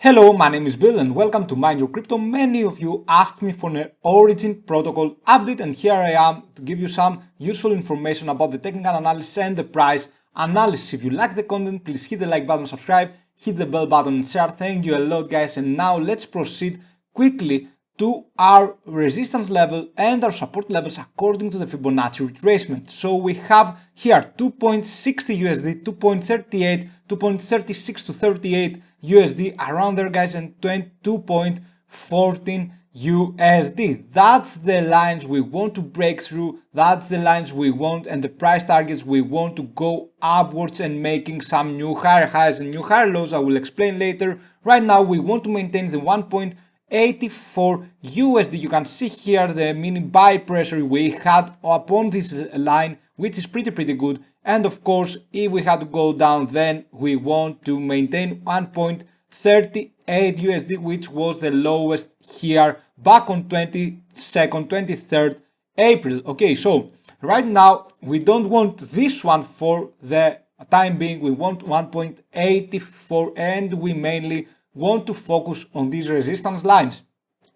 Hello, my name is Bill and welcome to Mind Your Crypto. Many of you asked me for an Origin protocol update and here I am to give you some useful information about the technical analysis and the price analysis. If you like the content, please hit the like button, subscribe, hit the bell button and share. Thank you a lot guys, and now let's proceed quickly to our resistance level and our support levels according to the Fibonacci retracement. So we have here 2.60 USD, 2.38, 2.36 to 38 USD around there guys, and 22.14 USD. That's the lines we want to break through, that's the lines we want and the price targets we want to go upwards and making some new higher highs and new higher lows. I will explain later. Right now we want to maintain the 1.84 USD. You can see here the mini buy pressure we had upon this line, which is pretty good. And of course, if we had to go down, then we want to maintain 1.38 USD, which was the lowest here back on 23rd April. Okay, so right now we don't want this one for the time being. We want 1.84 and we mainly want to focus on these resistance lines.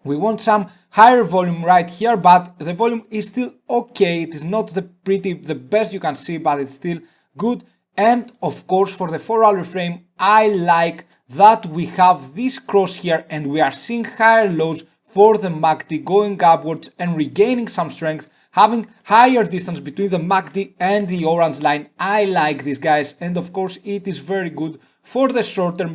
We want some higher volume right here, but the volume is still okay. It is not the best you can see, but it's still good. And of course, for the 4-hour frame, I like that we have this cross here and we are seeing higher lows for the MACD going upwards and regaining some strength, having higher distance between the MACD and the orange line. I like this guys, and of course it is very good for the short term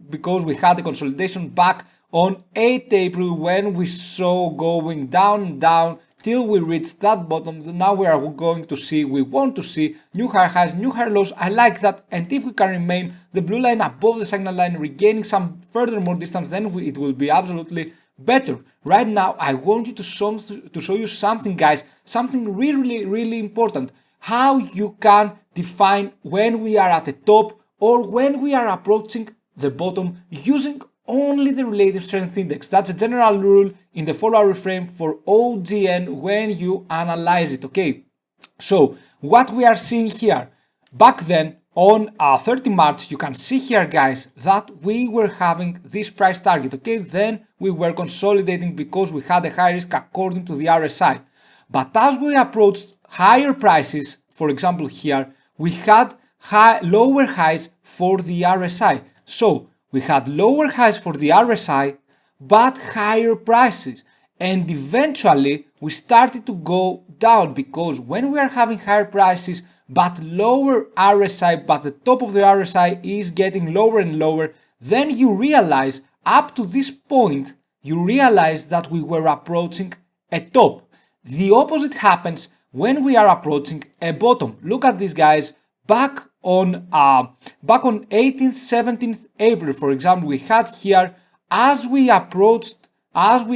because we had a consolidation back on 8th April when we saw going down till we reached that bottom. Now we want to see new higher highs, new higher lows. I like that, and if we can remain the blue line above the signal line, regaining some furthermore distance, then it will be absolutely better. Right now I want you to show you something guys, something really important, how you can define when we are at the top or when we are approaching the bottom using only the relative strength index. That's a general rule in the 4-hour frame for OGN when you analyze it. Okay, so what we are seeing here back then on 30 March, you can see here guys that we were having this price target. Okay, then we were consolidating because we had a high risk according to the RSI, but as we approached higher prices, for example here we had lower highs for the RSI. So we had lower highs for the RSI but higher prices, and eventually we started to go down because when we are having higher prices but lower RSI, but the top of the RSI is getting lower and lower, then you realize up to this point you realize that we were approaching a top. The opposite happens when we are approaching a bottom. Look at this guys, back on 18th 17th April, for example, we had here, as we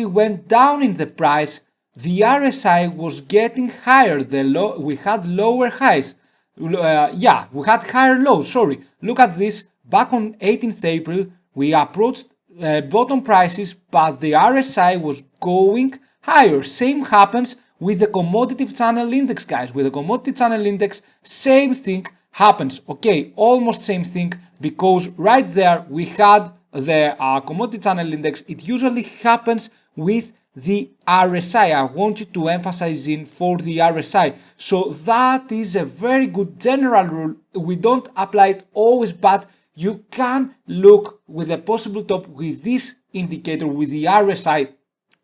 went down in the price, the RSI was getting higher, we had lower highs, we had higher lows, sorry. Look at this, back on 18th April, we approached bottom prices, but the RSI was going higher. Same happens with the commodity channel index guys. With the commodity channel index, same thing happens. Okay, almost same thing, because right there we had the commodity channel index. It usually happens with the RSI. I want you to emphasize in for the RSI. So that is a very good general rule. We don't apply it always, but you can look with a possible top with this indicator, with the RSI.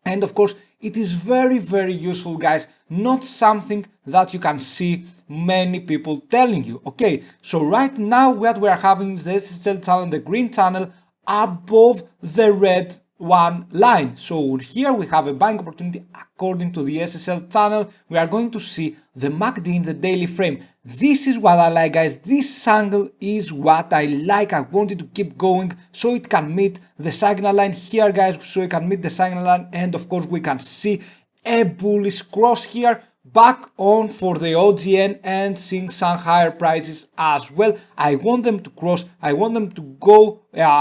And of course, it is very useful guys, not something that you can see many people telling you. Okay, so right now what we are having is the SSL channel, the green channel above the red one line. So here we have a buying opportunity according to the SSL channel. We are going to see the MACD in the daily frame. This is what I like guys, this angle is what I like. I wanted to keep going so it can meet the signal line here guys, so it can meet the signal line, and of course we can see a bullish cross here back on for the OGN and seeing some higher prices as well. I want them to cross, I want them to go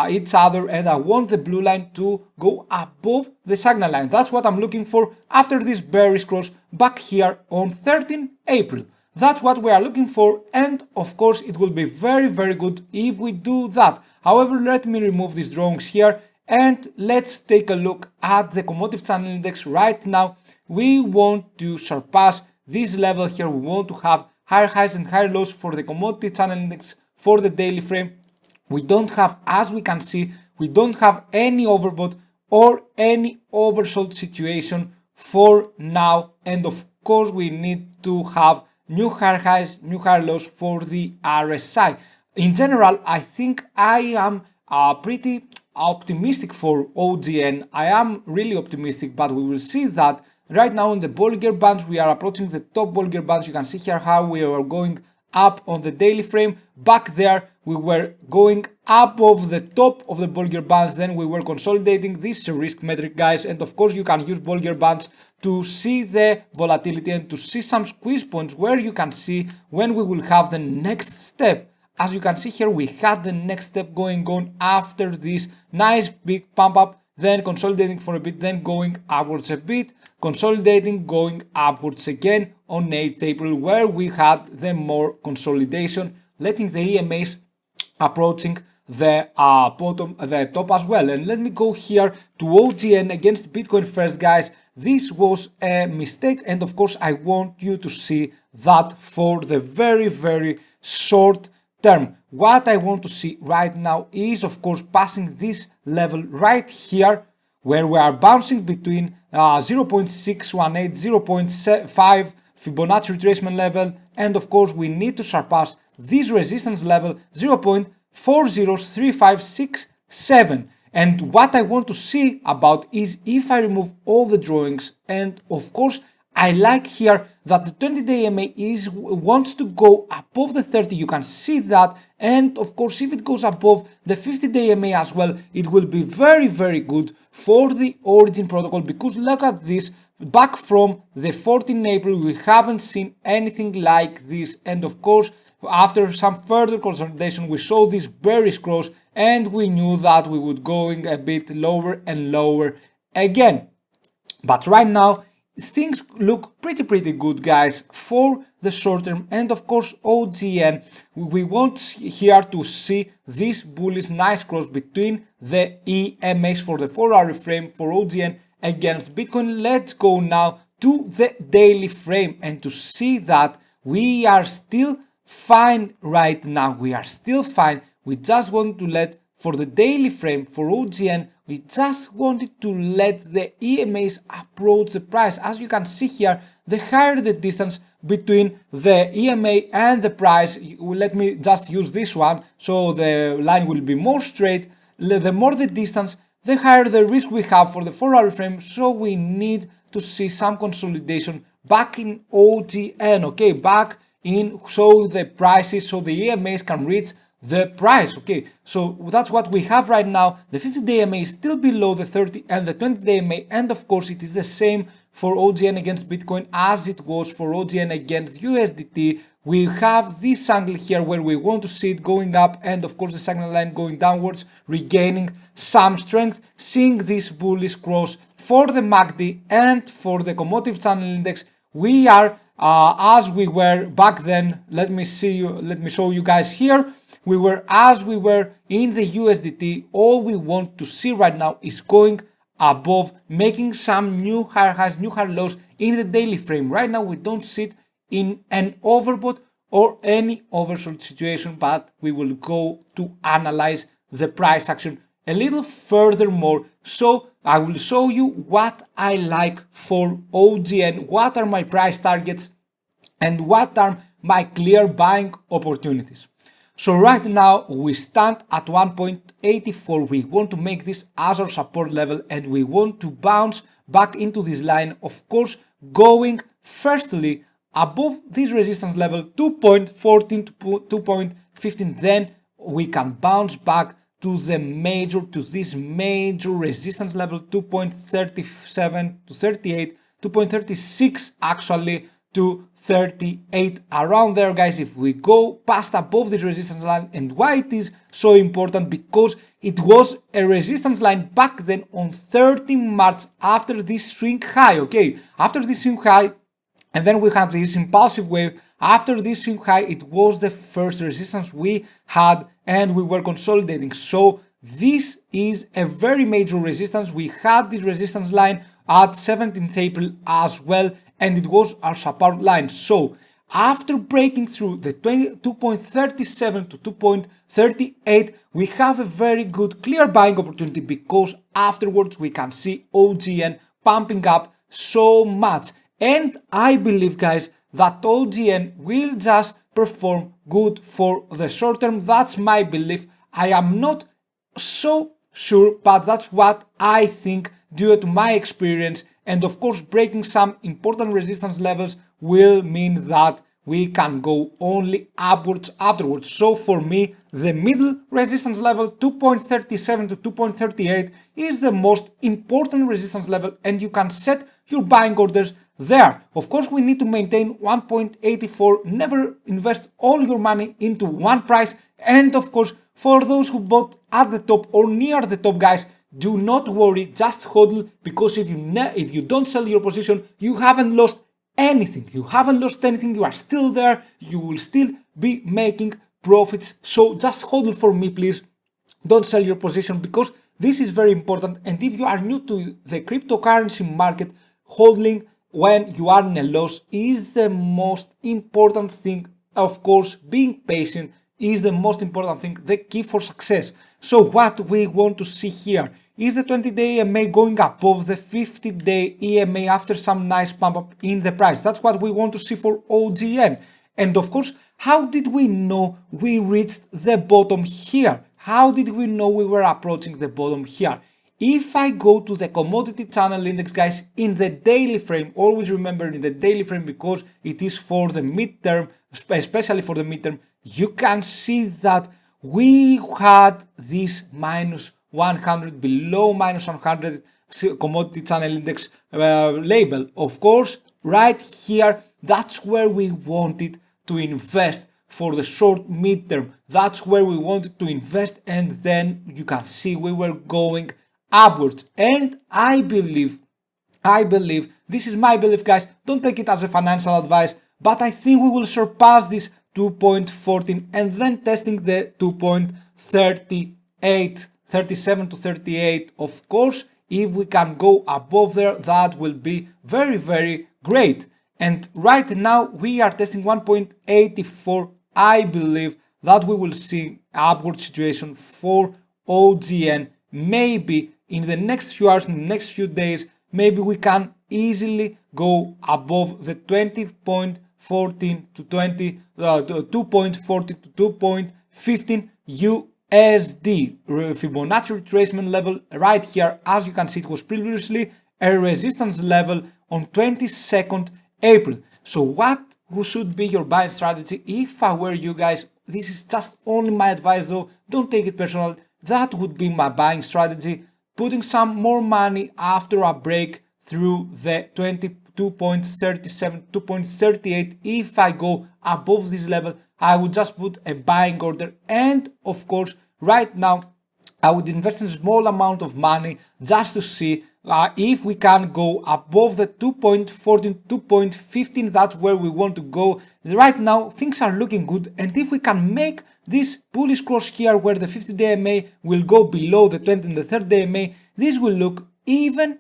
each other, and I want the blue line to go above the signal line. That's what I'm looking for after this bearish cross back here on 13 April. That's what we are looking for, and of course it will be very good if we do that. However, let me remove these drawings here And let's take a look at the commodity channel index right now. We want to surpass this level here. We want to have higher highs and higher lows for the commodity channel index for the daily frame. We don't have, as we can see, we don't have any overbought or any oversold situation for now. And of course, we need to have new higher highs, new higher lows for the RSI. In general, I think I am pretty optimistic for OGN. I am really optimistic, but we will see that right now in the Bollinger Bands, we are approaching the top Bollinger Bands. You can see here how we are going up on the daily frame. Back there, we were going above the top of the Bollinger Bands, then we were consolidating. This is a risk metric, guys, and of course you can use Bollinger Bands to see the volatility and to see some squeeze points where you can see when we will have the next step. As you can see here, we had the next step going on after this nice big pump up, then consolidating for a bit, then going upwards a bit, consolidating, going upwards again on 8th April, where we had the more consolidation, letting the EMAs approaching the bottom, the top as well. And let me go here to OGN against Bitcoin first, guys. This was a mistake, and of course I want you to see that for the very short term. What I want to see right now is, of course, passing this level right here, where we are bouncing between 0.618, 0.5 Fibonacci retracement level, and of course we need to surpass this resistance level 0.403567. And what I want to see about is if I remove all the drawings, and of course I like here that the 20-day EMA wants to go above the 30, you can see that, and of course if it goes above the 50-day EMA as well, it will be very good for the Origin protocol, because look at this, back from the 14th April we haven't seen anything like this, and of course after some further consolidation we saw this bearish cross, and we knew that we would going a bit lower and lower again. But right now things look pretty good, guys, for the short term. And of course OGN, we want here to see this bullish nice cross between the EMAs for the 4-hour frame for OGN against Bitcoin. Let's go now to the daily frame and to see that we are still fine right now. We are still fine. We just want to let, for the daily frame for OGN, we just wanted to let the EMAs approach the price. As you can see here, the higher the distance between the EMA and the price, let me just use this one so the line will be more straight. The more the distance, the higher the risk we have for the 4-hour frame, so we need to see some consolidation back in OGN, okay, back in, so the prices, so the EMAs can reach the price, okay. So that's what we have right now. The 50-day EMA is still below the 30 and the 20-day EMA, and of course it is the same for OGN against Bitcoin as it was for OGN against USDT. We have this angle here where we want to see it going up, and of course the signal line going downwards, regaining some strength, seeing this bullish cross for the MACD and for the commodity channel index. We are as we were back then. Let me show you guys here. We were as we were in the USDT. All we want to see right now is going above, making some new higher highs, new higher lows in the daily frame. Right now we don't sit in an overbought or any oversold situation, but we will go to analyze the price action a little furthermore. So I will show you what I like for OGN, what are my price targets, and what are my clear buying opportunities. So right now we stand at 1.84. We want to make this as our support level, and we want to bounce back into this line, of course going firstly above this resistance level 2.14 to 2.15. Then we can bounce back to this major resistance level 2.37 to 38, 2.36 actually to 38, around there, guys. If we go past above this resistance line, and why it is so important, because it was a resistance line back then on 13 March after this swing high, okay, after this swing high, and then we have this impulsive wave. After this swing high, it was the first resistance we had, and we were consolidating. So this is a very major resistance. We had this resistance line at 17th April as well, and it was our support line. So after breaking through the 2.37 to 2.38, we have a very good clear buying opportunity, because afterwards we can see OGN pumping up so much. And I believe, guys, that OGN will just perform good for the short term. That's my belief. I am not so sure, but that's what I think due to my experience. And of course, breaking some important resistance levels will mean that we can go only upwards afterwards. So for me, the middle resistance level, 2.37 to 2.38, is the most important resistance level, and you can set your buying orders there. Of course, we need to maintain 1.84. Never invest all your money into one price. And of course, for those who bought at the top or near the top, guys, do not worry, just hodl, because if you don't sell your position, you haven't lost anything. You haven't lost anything. You are still there. You will still be making profits. So just hodl for me, please. Don't sell your position, because this is very important. And if you are new to the cryptocurrency market, hodling when you are in a loss is the most important thing. Of course, being patient is the most important thing, the key for success. So what we want to see here is the 20-day EMA going above the 50-day EMA after some nice pump up in the price. That's what we want to see for OGN. And of course, how did we know we reached the bottom here? How did we know we were approaching the bottom here? If I go to the commodity channel index, guys, in the daily frame, always remember in the daily frame, because it is for the midterm, especially for the midterm, you can see that we had this minus 100, below minus 100 commodity channel index label. Of course, right here, that's where we wanted to invest for the short midterm. That's where we wanted to invest, and then you can see we were going upwards. And I believe, this is my belief, guys, don't take it as a financial advice, but I think we will surpass this 2.14 and then testing the 2.38, 37 to 38. Of course, if we can go above there, that will be very, very great. And right now we are testing 1.84. I believe that we will see upward situation for OGN. Maybe in the next few hours, in the next few days, maybe we can easily go above the 20.14 to 2.40 to 2.15 USD Fibonacci retracement level right here. As you can see, it was previously a resistance level on 22nd April. So what should be your buying strategy? If I were you guys, this is just only my advice though, don't take it personal. That would be my buying strategy, putting some more money after a break through the 22.37, 2.38. If I go above this level, I would just put a buying order. And of course, right now, I would invest in a small amount of money just to see if we can go above the 2.14, 2.15. That's where we want to go. Right now, things are looking good. And if we can make this bullish cross here where the 50-day MA will go below the 20 and the 30-day MA, this will look even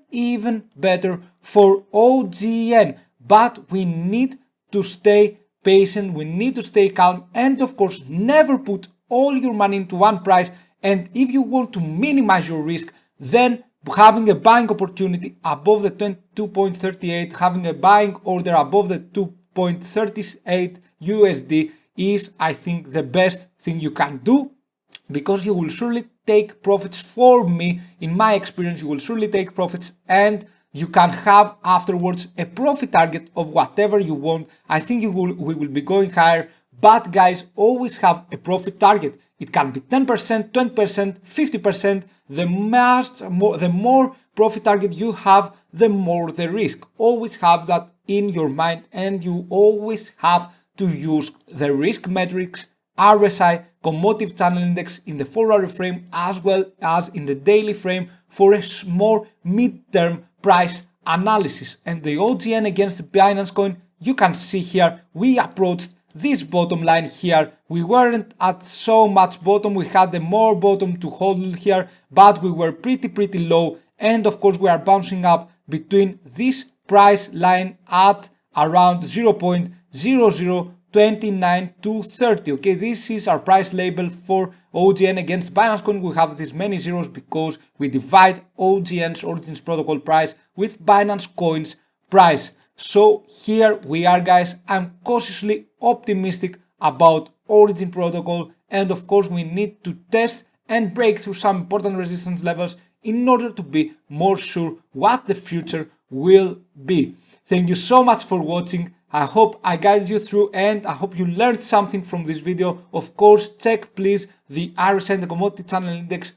better for OGN. But we need to stay patient, we need to stay calm, and of course never put all your money into one price. And if you want to minimize your risk, then having a buying opportunity above the 22.38, having a buying order above the 2.38 USD is, I think, the best thing you can do, because you will surely take profits. For me, in my experience, you will surely take profits, and you can have afterwards a profit target of whatever you want. I think we will be going higher, but guys, always have a profit target. It can be 10%, 20%, 50%. The more profit target you have, the more the risk. Always have that in your mind, and you always have to use the risk metrics, RSI, commodity channel index in the 4-hour frame as well as in the daily frame for a more mid-term price analysis. And the OGN against the Binance coin, you can see here we approached this bottom line here. We weren't at so much bottom, we had a more bottom to hold here, but we were pretty low, and of course we are bouncing up between this price line at around 0.0029230. Okay, this is our price label for OGN against Binance Coin. We have these many zeros because we divide OGN's Origins Protocol price with Binance Coin's price. So here we are, guys. I'm cautiously optimistic about Origin Protocol, and of course we need to test and break through some important resistance levels in order to be more sure what the future will be. Thank you so much for watching. I hope I guided you through, and I hope you learned something from this video. Of course, check please the RSI and the commodity channel index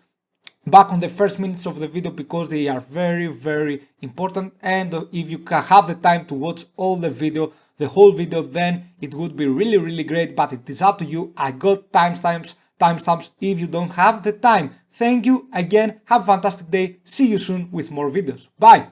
back on the first minutes of the video because they are very important, and if you can have the time to watch all the video, the whole video, then it would be really great, but it is up to you. I got timestamps if you don't have the time. Thank you again, have a fantastic day, see you soon with more videos, bye.